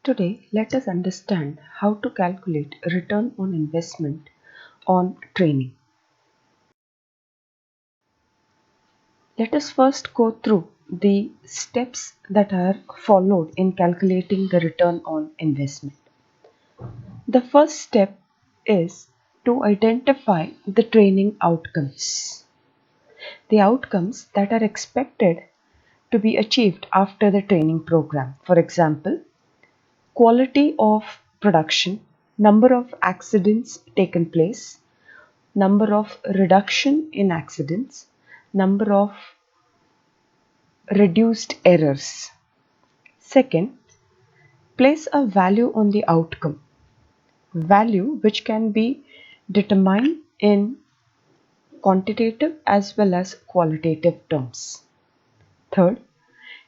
Today, let us understand how to calculate return on investment on training. Let us first go through the steps that are followed in calculating the return on investment. The first step is to identify the training outcomes. The outcomes that are expected to be achieved after the training program. For example, quality of production, number of accidents taken place, number of reduction in accidents, number of reduced errors. Second, place a value on the outcome, value which can be determined in quantitative as well as qualitative terms. Third,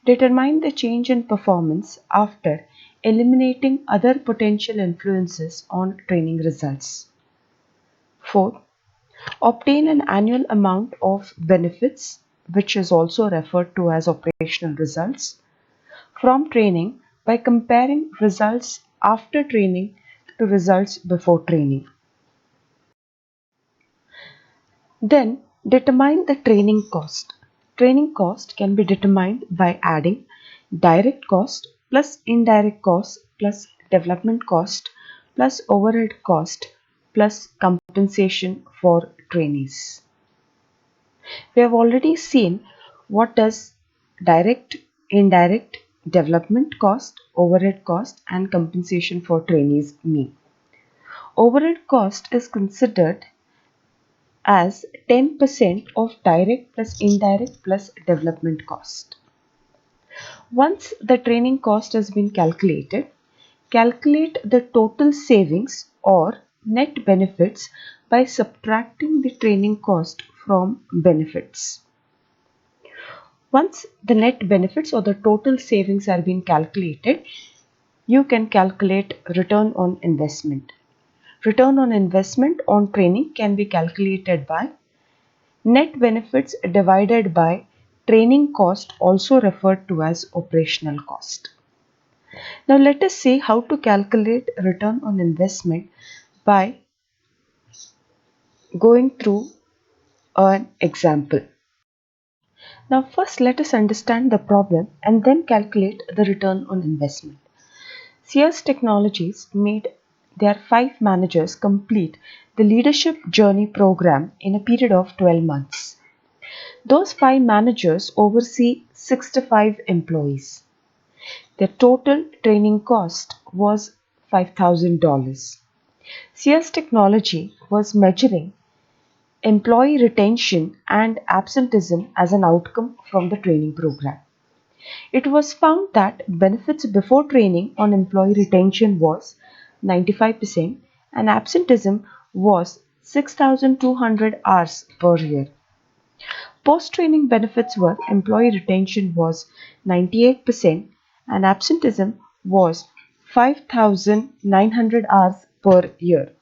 determine the change in performance after eliminating other potential influences on training results. Fourth, obtain an annual amount of benefits, which is also referred to as operational results, from training by comparing results after training to results before training. Then determine the training cost. Training cost can be determined by adding direct cost plus indirect cost plus development cost plus overhead cost plus compensation for trainees. We have already seen what does direct, indirect, development cost, overhead cost and compensation for trainees mean. Overhead cost is considered as 10% of direct plus indirect plus development cost. Once the training cost has been calculated, calculate the total savings or net benefits by subtracting the training cost from benefits. Once the net benefits or the total savings are being calculated, you can calculate return on investment. Return on investment on training can be calculated by net benefits divided by training cost, also referred to as operational cost. Now let us see how to calculate return on investment by going through an example. Now first let us understand the problem and then calculate the return on investment. CS Technologies made their 5 managers complete the leadership journey program in a period of 12 months. Those 5 managers oversee 65 employees. Their total training cost was $5,000. CS Technology was measuring employee retention and absenteeism as an outcome from the training program. It was found that benefits before training on employee retention was 95% and absenteeism was 6,200 hours per year. Post-training benefits were employee retention was 98% and absenteeism was 5,900 hours per year.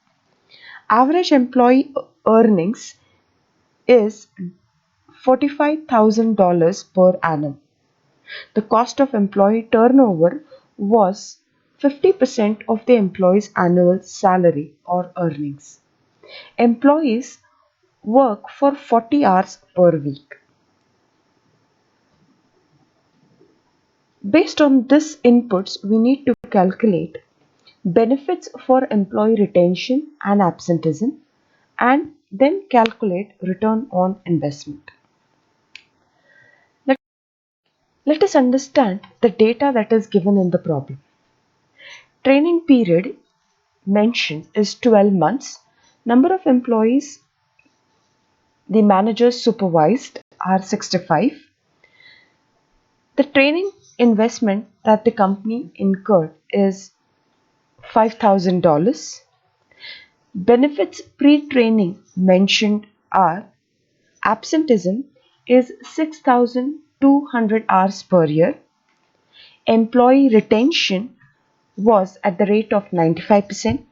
Average employee earnings is $45,000 per annum. The cost of employee turnover was 50% of the employee's annual salary or earnings. Employees work for 40 hours per week. Based on this inputs, we need to calculate benefits for employee retention and absenteeism and then calculate return on investment. Let us understand the data that is given in the problem. Training period mentioned is 12 months. Number of employees the managers supervised are 65. The training investment that the company incurred is $5,000. Benefits pre-training mentioned are absenteeism is 6,200 hours per year. Employee retention was at the rate of 95%.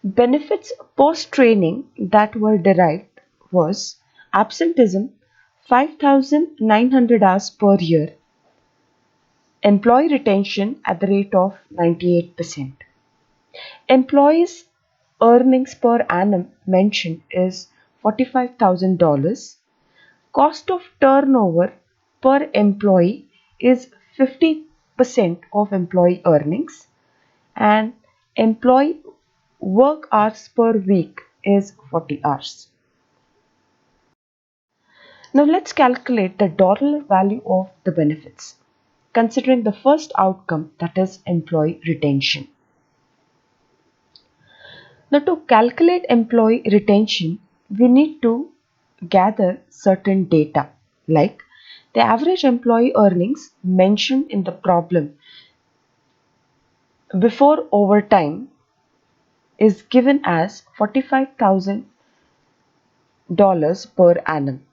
Benefits post-training that were derived was absenteeism 5,900 hours per year. Employee retention at the rate of 98%. Employees' earnings per annum mentioned is $45,000. Cost of turnover per employee is 50% of employee earnings, and employee work hours per week is 40 hours. Now let's calculate the dollar value of the benefits, considering the first outcome, that is employee retention. Now to calculate employee retention, we need to gather certain data like the average employee earnings mentioned in the problem before overtime is given as $45,000 per annum.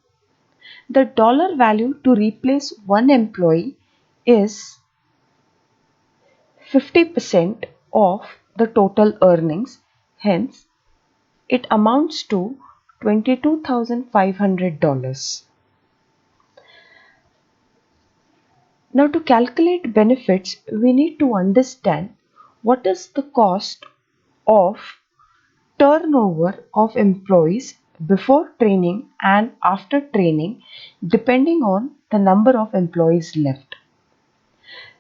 The dollar value to replace one employee is 50% of the total earnings, hence it amounts to $22,500. Now to calculate benefits, we need to understand what is the cost of turnover of employees before training and after training depending on the number of employees left.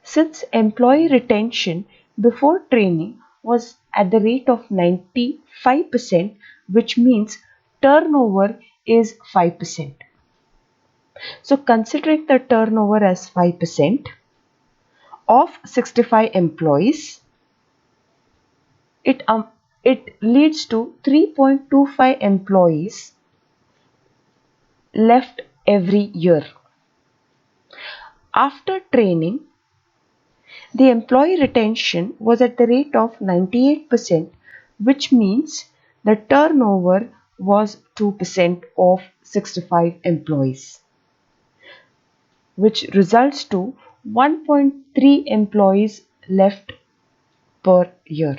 Since employee retention before training was at the rate of 95%, which means turnover is 5%. So considering the turnover as 5% of 65 employees, it leads to 3.25 employees left every year. After training, the employee retention was at the rate of 98%, which means the turnover was 2% of 65 employees, which results to 1.3 employees left per year.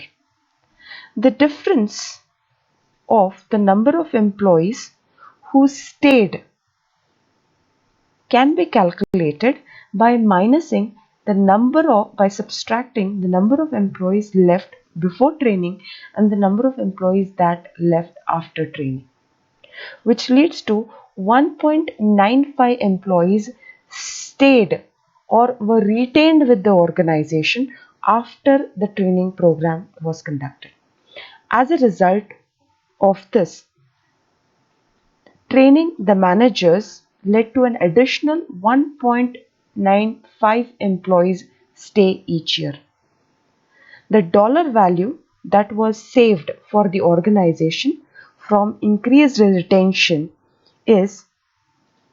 The difference of the number of employees who stayed can be calculated by subtracting the number of employees left before training and the number of employees that left after training, which leads to 1.95 employees stayed or were retained with the organization after the training program was conducted. As a result of this, training the managers led to an additional 1.95 employees stay each year. The dollar value that was saved for the organization from increased retention is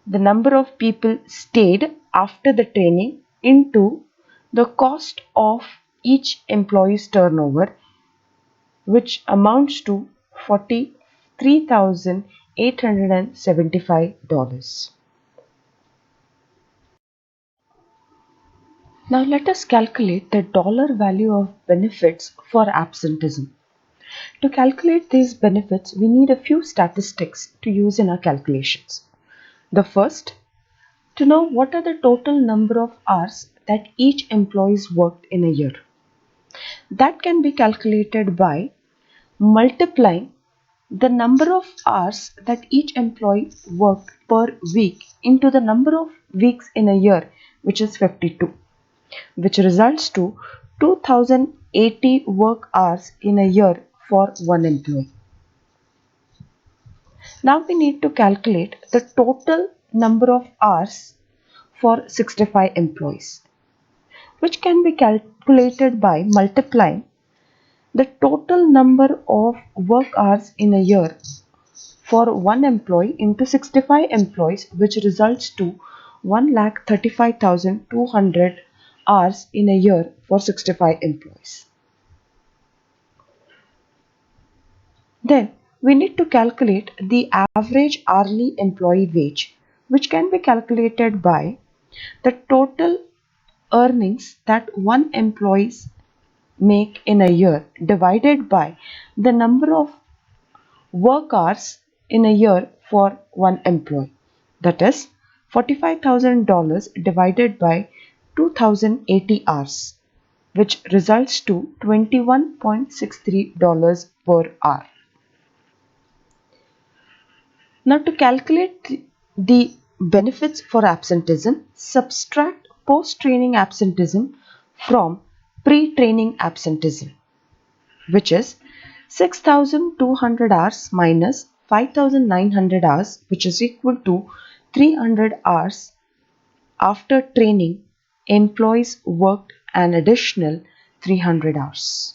the number of people stayed after the training into the cost of each employee's turnover, which amounts to $43,875. Now let us calculate the dollar value of benefits for absenteeism. To calculate these benefits, we need a few statistics to use in our calculations. The first, to know what are the total number of hours that each employee worked in a year. That can be calculated by multiplying the number of hours that each employee worked per week into the number of weeks in a year, which is 52, which results to 2080 work hours in a year for one employee. Now we need to calculate the total number of hours for 65 employees, which can be calculated by multiplying the total number of work hours in a year for one employee into 65 employees, which results to 1,35,200 hours in a year for 65 employees. Then we need to calculate the average hourly employee wage, which can be calculated by the total earnings that one employee make in a year divided by the number of work hours in a year for one employee. That is $45,000 divided by 2080 hours, which results to $21.63 per hour. Now, to calculate the benefits for absenteeism, subtract post-training absenteeism from pre-training absenteeism, which is 6,200 hours minus 5,900 hours, which is equal to 300 hours. After training, employees worked an additional 300 hours.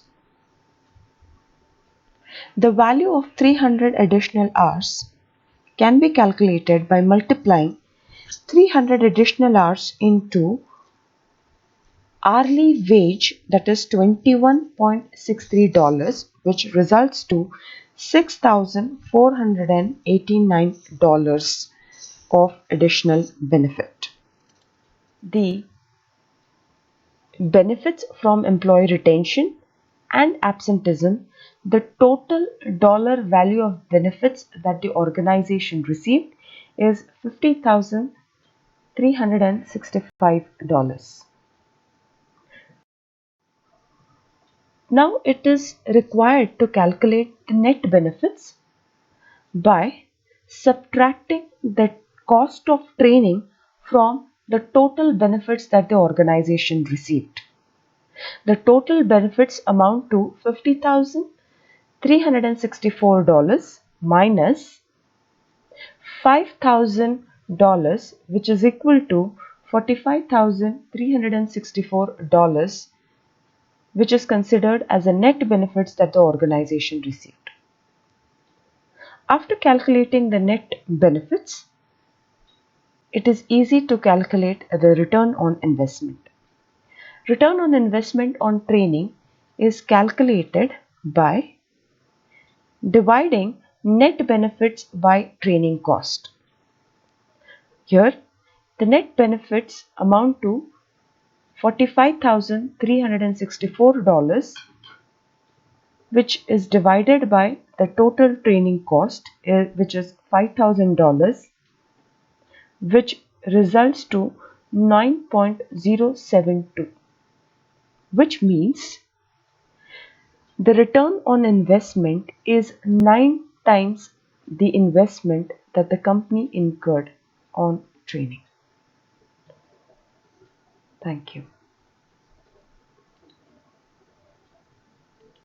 The value of 300 additional hours can be calculated by multiplying 300 additional hours into hourly wage, that is $21.63, which results to $6,489 of additional benefit. The benefits from employee retention and absenteeism, the total dollar value of benefits that the organization received is $50,365. Now it is required to calculate the net benefits by subtracting the cost of training from the total benefits that the organization received. The total benefits amount to $50,364 minus $5,000, which is equal to $45,364, which is considered as the net benefits that the organization received. After calculating the net benefits, it is easy to calculate the return on investment. Return on investment on training is calculated by dividing net benefits by training cost. Here, the net benefits amount to $45,364, which is divided by the total training cost, which is $5,000, which results to 9.072, which means the return on investment is 9 times the investment that the company incurred on training. Thank you.